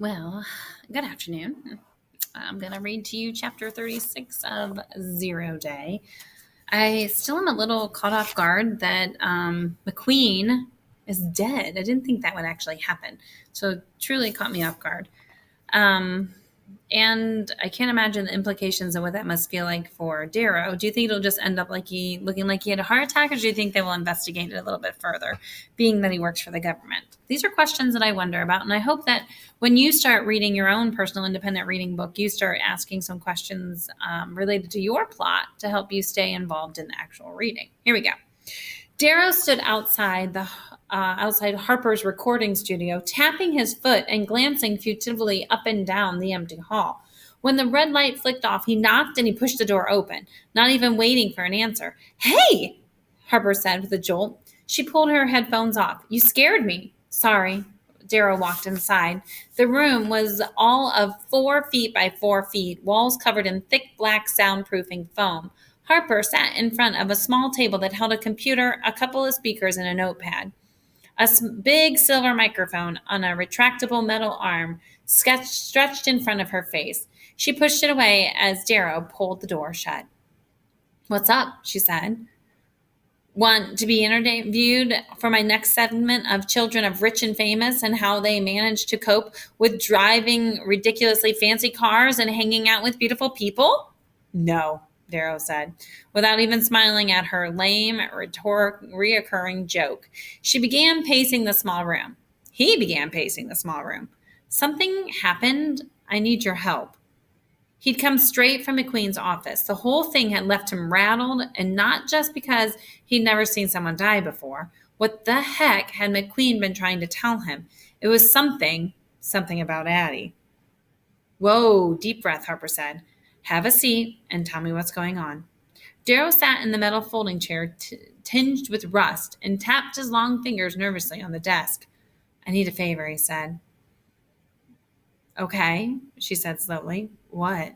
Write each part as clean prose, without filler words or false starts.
Well, good afternoon. I'm going to read to you chapter 36 of Zero Day. I still am a little caught off guard that McQueen is dead. I didn't think that would actually happen. So it truly caught me off guard. Um, and I can't imagine the implications of what that must feel like for Darrow. Do you think it'll just end up looking like he had a heart attack, or do you think they will investigate it a little bit further, being that he works for the government? These are questions that I wonder about, and I hope that when you start reading your own personal independent reading book, you start asking some questions related to your plot to help you stay involved in the actual reading. Here we go. Darrow stood outside Harper's recording studio, tapping his foot and glancing futilely up and down the empty hall. When the red light flicked off, he knocked and he pushed the door open, not even waiting for an answer. "Hey!" Harper said with a jolt. She pulled her headphones off. "You scared me." "Sorry." Darrow walked inside. The room was all of 4 feet by 4 feet, walls covered in thick black soundproofing foam. Harper sat in front of a small table that held a computer, a couple of speakers, and a notepad. A big silver microphone on a retractable metal arm stretched in front of her face. She pushed it away as Darrow pulled the door shut. "What's up?" she said. "Want to be interviewed for my next segment of Children of Rich and Famous and how they manage to cope with driving ridiculously fancy cars and hanging out with beautiful people?" "No," Darrow said, without even smiling at her lame, reoccurring joke. She began pacing the small room. He began pacing the small room. "Something happened. I need your help." He'd come straight from McQueen's office. The whole thing had left him rattled, and not just because he'd never seen someone die before. What the heck had McQueen been trying to tell him? It was something about Addie. "Whoa, deep breath," Harper said. "Have a seat and tell me what's going on." Darrow sat in the metal folding chair tinged with rust and tapped his long fingers nervously on the desk. "I need a favor," he said. "Okay," she said slowly. "What?"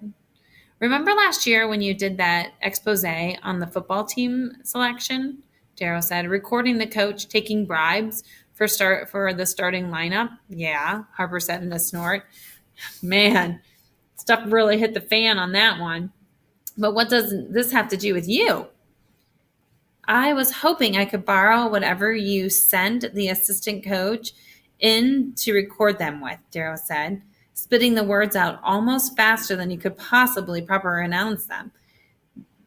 "Remember last year when you did that expose on the football team selection?" Darrow said, "recording the coach taking bribes for the starting lineup." "Yeah," Harper said in a snort. "Man, stuff really hit the fan on that one. But what does this have to do with you?" "I was hoping I could borrow whatever you sent the assistant coach in to record them with," Darrow said, spitting the words out almost faster than he could possibly properly announce them.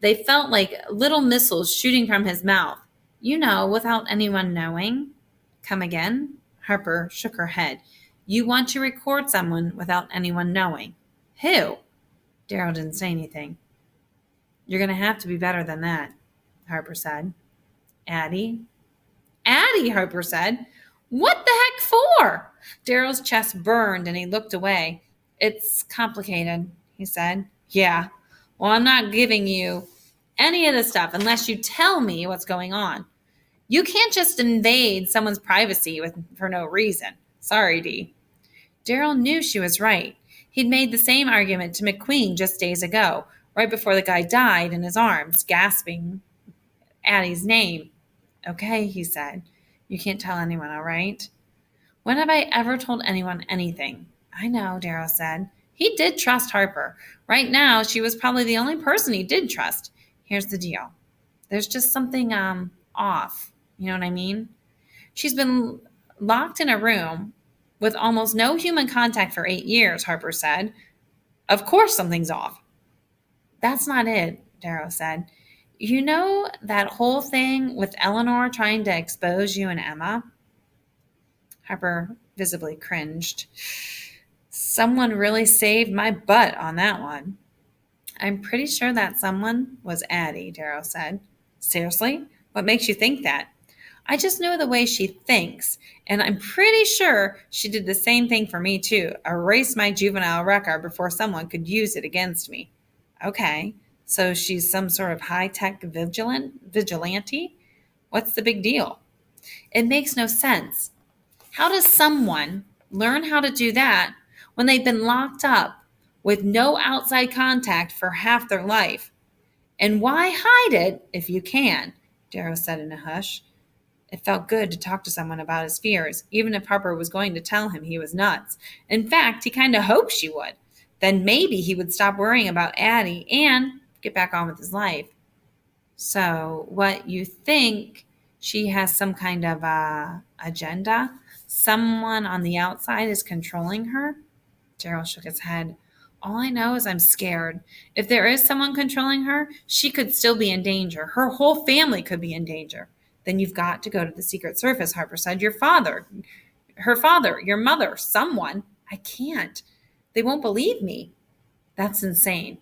They felt like little missiles shooting from his mouth. "You know, without anyone knowing." "Come again?" Harper shook her head. "You want to record someone without anyone knowing." "Who?" Darrow didn't say anything. "You're going to have to be better than that," Harper said. "Addie?" "Addie," Harper said. "What the heck for?" Darrow's chest burned and he looked away. "It's complicated," he said. "Yeah. Well, I'm not giving you any of this stuff unless you tell me what's going on. You can't just invade someone's privacy for no reason. Sorry, Dee." Darrow knew she was right. He'd made the same argument to McQueen just days ago, right before the guy died in his arms, gasping Addie's name. "Okay," he said. "You can't tell anyone, all right?" "When have I ever told anyone anything?" "I know," Darrow said. He did trust Harper. Right now, she was probably the only person he did trust. "Here's the deal. There's just something off. You know what I mean? She's been locked in a room with almost no human contact for 8 years," Harper said. "Of course something's off." "That's not it," Darrow said. "You know that whole thing with Eleanor trying to expose you and Emma?" Harper visibly cringed. "Someone really saved my butt on that one." "I'm pretty sure that someone was Addie," Darrow said. "Seriously? What makes you think that?" "I just know the way she thinks, and I'm pretty sure she did the same thing for me too, erase my juvenile record before someone could use it against me." "Okay, so she's some sort of high-tech vigilante? What's the big deal?" "It makes no sense. How does someone learn how to do that when they've been locked up with no outside contact for half their life? And why hide it if you can?" Darrow said in a hush. It felt good to talk to someone about his fears, even if Harper was going to tell him he was nuts. In fact, he kind of hoped she would. Then maybe he would stop worrying about Addie and get back on with his life. So, what you think, she has some kind of agenda? Someone on the outside is controlling her? Daryl shook his head. All I know is I'm scared. If there is someone controlling her, she could still be in danger. Her whole family could be in danger. Then you've got to go to the Secret Service, Harper said. Your father, her father, your mother, someone. I can't. They won't believe me. That's insane.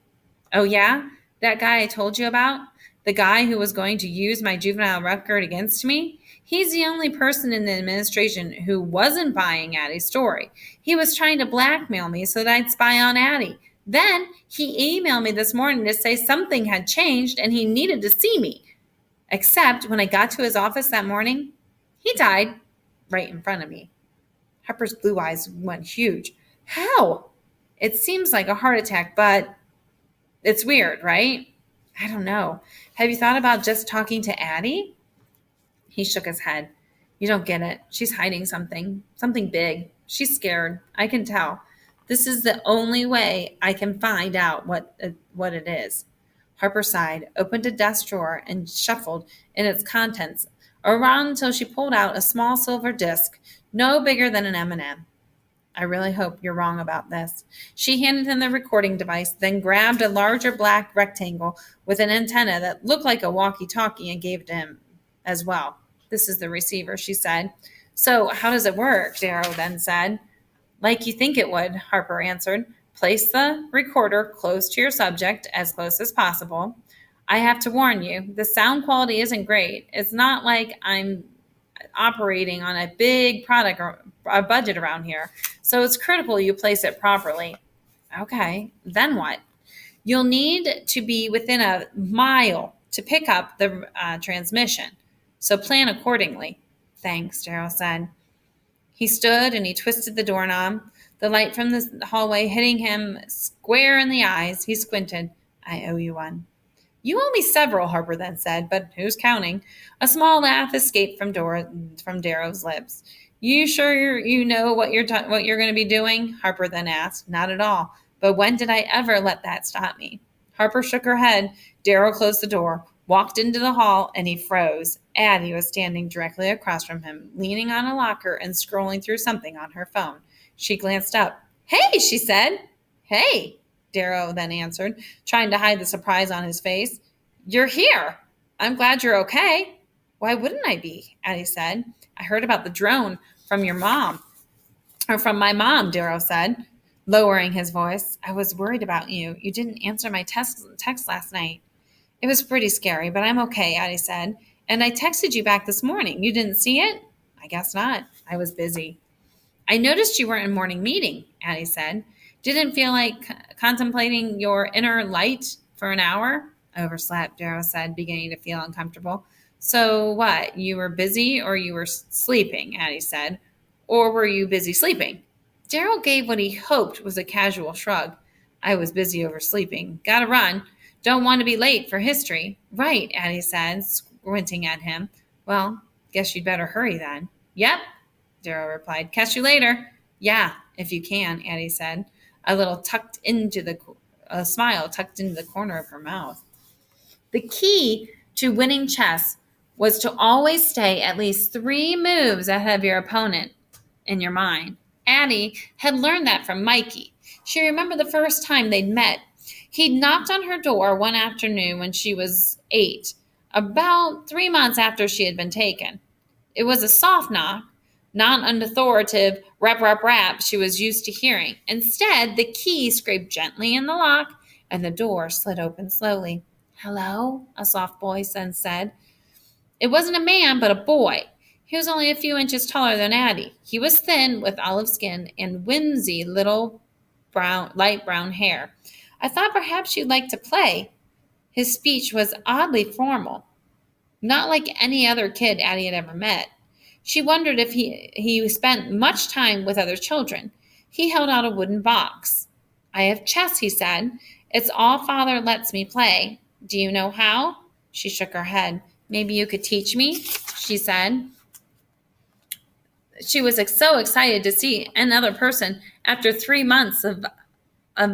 Oh, yeah? That guy I told you about? The guy who was going to use my juvenile record against me? He's the only person in the administration who wasn't buying Addie's story. He was trying to blackmail me so that I'd spy on Addie. Then he emailed me this morning to say something had changed and he needed to see me. Except when I got to his office that morning, he died right in front of me. Harper's blue eyes went huge. How? It seems like a heart attack, but it's weird, right? I don't know. Have you thought about just talking to Addie? He shook his head. You don't get it. She's hiding something big. She's scared. I can tell. This is the only way I can find out what it is. Harper sighed, opened a desk drawer, and shuffled in its contents around until she pulled out a small silver disc, no bigger than an M&M. I really hope you're wrong about this. She handed him the recording device, then grabbed a larger black rectangle with an antenna that looked like a walkie-talkie and gave it to him as well. This is the receiver, she said. So how does it work? Darrow then said. Like you think it would, Harper answered. Place the recorder close to your subject, as close as possible. I have to warn you, the sound quality isn't great. It's not like I'm operating on a big product or a budget around here. So it's critical you place it properly. Okay, then what? You'll need to be within a mile to pick up the transmission. So plan accordingly. Thanks, Darrow said. He stood and he twisted the doorknob, the light from the hallway hitting him square in the eyes. He squinted. I owe you one. You owe me several, Harper then said, but who's counting? A small laugh escaped from Darrow's lips. You sure you know what you're going to be doing? Harper then asked. Not at all. But when did I ever let that stop me? Harper shook her head. Darrow closed the door, walked into the hall, and he froze. Addie was standing directly across from him, leaning on a locker and scrolling through something on her phone. She glanced up. Hey, she said. Hey, Darrow then answered, trying to hide the surprise on his face. You're here. I'm glad you're okay. Why wouldn't I be? Addie said. I heard about the drone from your mom. Or from my mom, Darrow said, lowering his voice. I was worried about you. You didn't answer my text last night. It was pretty scary, but I'm okay, Addie said. And I texted you back this morning. You didn't see it? I guess not. I was busy. I noticed you weren't in morning meeting, Addie said. Didn't feel like contemplating your inner light for an hour? I overslept, Darrow said, beginning to feel uncomfortable. So what, you were busy or you were sleeping, Addie said. Or were you busy sleeping? Darrow gave what he hoped was a casual shrug. I was busy oversleeping. Gotta run. Don't want to be late for history. Right, Addie said, squinting at him. Well, guess you'd better hurry then. Yep, Darrow replied. Catch you later. Yeah, if you can, Addie said, a smile tucked into the corner of her mouth. The key to winning chess was to always stay at least 3 moves ahead of your opponent in your mind. Addie had learned that from Mikey. She remembered the first time they'd met. He'd knocked on her door one afternoon when she was 8, about 3 months after she had been taken. It was a soft knock, not an authoritative rap, rap, rap she was used to hearing. Instead, the key scraped gently in the lock, and the door slid open slowly. Hello, a soft voice then said. It wasn't a man, but a boy. He was only a few inches taller than Addie. He was thin, with olive skin and whimsy little light brown hair. I thought perhaps you'd like to play. His speech was oddly formal, not like any other kid Addie had ever met. She wondered if he spent much time with other children. He held out a wooden box. I have chess, he said. It's all Father lets me play. Do you know how? She shook her head. Maybe you could teach me, she said. She was so excited to see another person after 3 months of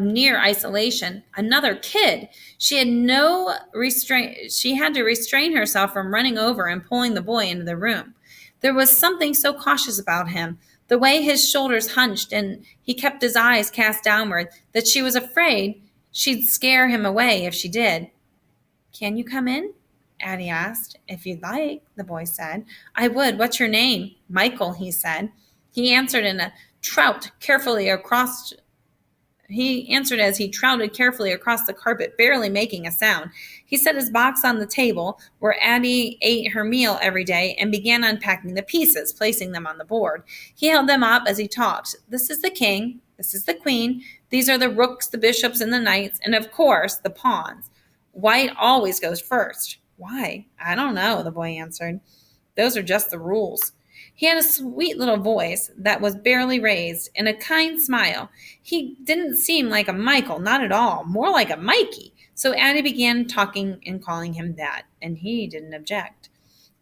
near isolation, another kid. She had no restraint. She had to restrain herself from running over and pulling the boy into the room. There was something so cautious about him, the way his shoulders hunched and he kept his eyes cast downward, that she was afraid she'd scare him away if she did. "Can you come in?" Addie asked. "If you'd like," the boy said. "I would. What's your name?" "Michael," he said. He answered in a trout carefully across He answered as he trouted carefully across the carpet, barely making a sound. He set his box on the table where Addie ate her meal every day and began unpacking the pieces, placing them on the board. He held them up as he talked. "This is the king. This is the queen. These are the rooks, the bishops, and the knights, and of course, the pawns. White always goes first." "Why?" "I don't know," the boy answered. "Those are just the rules." He had a sweet little voice that was barely raised and a kind smile. He didn't seem like a Michael, not at all, more like a Mikey. So Addie began talking and calling him that, and he didn't object.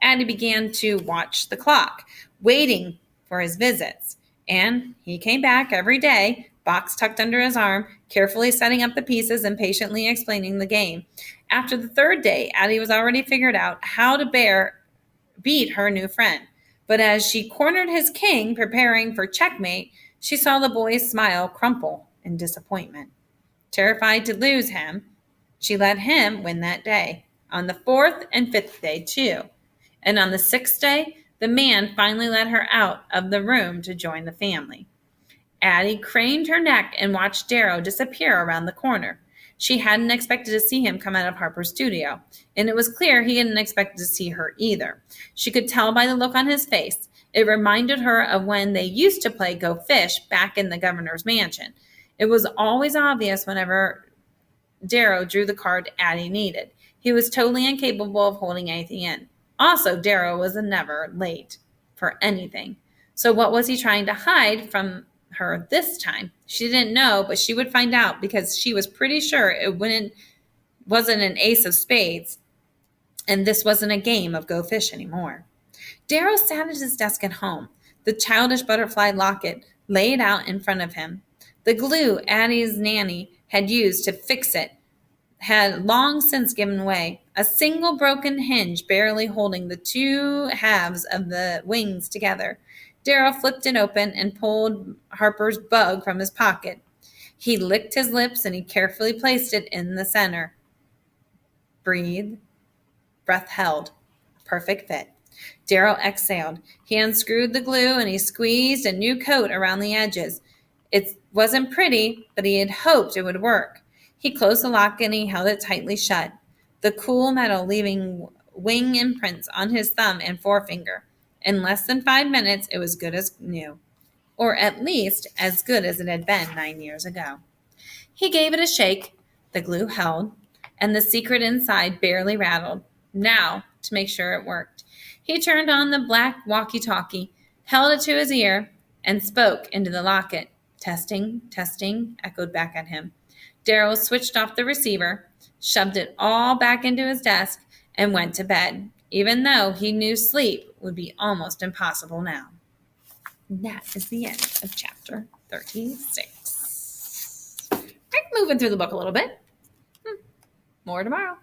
Addie began to watch the clock, waiting for his visits. And he came back every day, box tucked under his arm, carefully setting up the pieces and patiently explaining the game. After the third day, Addie was already figured out how to beat her new friend. But as she cornered his king, preparing for checkmate, she saw the boy's smile crumple in disappointment. Terrified to lose him, she let him win that day, on the fourth and fifth day, too. And on the sixth day, the man finally let her out of the room to join the family. Addie craned her neck and watched Darrow disappear around the corner. She hadn't expected to see him come out of Harper's studio, and it was clear he hadn't expected to see her either. She could tell by the look on his face. It reminded her of when they used to play Go Fish back in the governor's mansion. It was always obvious whenever Darrow drew the card Addie needed. He was totally incapable of holding anything in. Also, Darrow was never late for anything. So what was he trying to hide from her this time? She didn't know, but she would find out because she was pretty sure wasn't an ace of spades, and this wasn't a game of Go Fish anymore. Darrow sat at his desk at home, the childish butterfly locket laid out in front of him. The glue Addie's nanny had used to fix it had long since given way, a single broken hinge barely holding the two halves of the wings together. Darrow flipped it open and pulled Harper's bug from his pocket. He licked his lips and he carefully placed it in the center. Breathe. Breath held. Perfect fit. Darrow exhaled. He unscrewed the glue and he squeezed a new coat around the edges. It wasn't pretty, but he had hoped it would work. He closed the lock and he held it tightly shut, the cool metal leaving wing imprints on his thumb and forefinger. In less than 5 minutes, it was good as new, or at least as good as it had been 9 years ago. He gave it a shake. The glue held, and the secret inside barely rattled. Now, to make sure it worked, he turned on the black walkie-talkie, held it to his ear, and spoke into the locket. "Testing, testing," echoed back at him. Darrow switched off the receiver, shoved it all back into his desk, and went to bed, even though he knew sleep would be almost impossible now. That is the end of chapter 36. All right, moving through the book a little bit. More tomorrow.